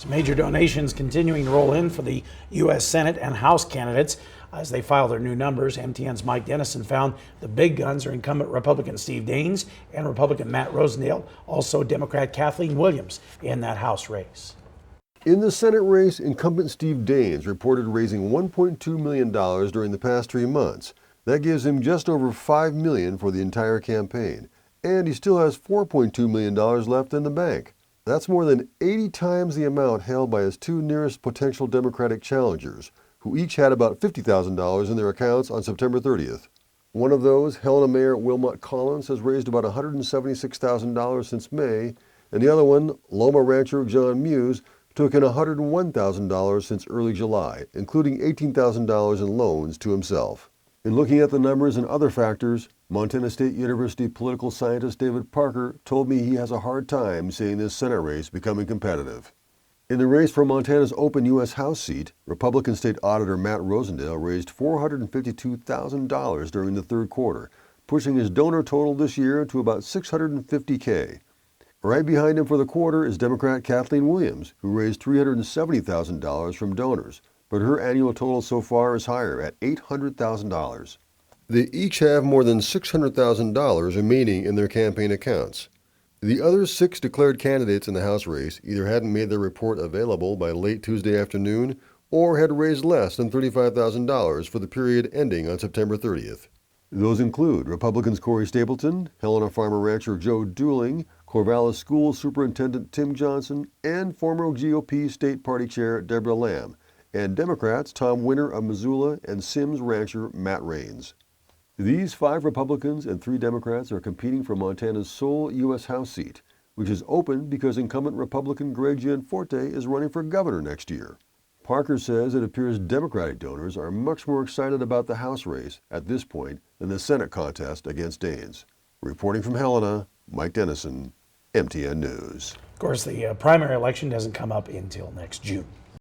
Some major donations continuing to roll in for the U.S. Senate and House candidates. As they file their new numbers, MTN's Mike Dennison found the big guns are incumbent Republican Steve Daines and Republican Matt Rosendale, also Democrat Kathleen Williams in that House race. In the Senate race, incumbent Steve Daines reported raising $1.2 million during the past 3 months. That gives him just over $5 million for the entire campaign. And he still has $4.2 million left in the bank. That's more than 80 times the amount held by his two nearest potential Democratic challengers, who each had about $50,000 in their accounts on September 30th. One of those, Helena Mayor Wilmot Collins, has raised about $176,000 since May, and the other one, Loma rancher John Muse, took in $101,000 since early July, including $18,000 in loans to himself. In looking at the numbers and other factors, Montana State University political scientist David Parker told me he has a hard time seeing this Senate race becoming competitive. In the race for Montana's open U.S. House seat, Republican State Auditor Matt Rosendale raised $452,000 during the third quarter, pushing his donor total this year to about $650K. Right behind him for the quarter is Democrat Kathleen Williams, who raised $370,000 from donors, but her annual total so far is higher at $800,000. They each have more than $600,000 remaining in their campaign accounts. The other 6 declared candidates in the House race either hadn't made their report available by late Tuesday afternoon or had raised less than $35,000 for the period ending on September 30th. Those include Republicans Corey Stapleton, Helena Farmer Rancher Joe Dooling, Corvallis School Superintendent Tim Johnson, and former GOP State Party Chair Deborah Lamb, and Democrats Tom Winter of Missoula and Sims Rancher Matt Raines. These 5 Republicans and 3 Democrats are competing for Montana's sole U.S. House seat, which is open because incumbent Republican Greg Gianforte is running for governor next year. Parker says it appears Democratic donors are much more excited about the House race at this point than the Senate contest against Daines. Reporting from Helena, Mike Dennison, MTN News. Of course, the primary election doesn't come up until next June.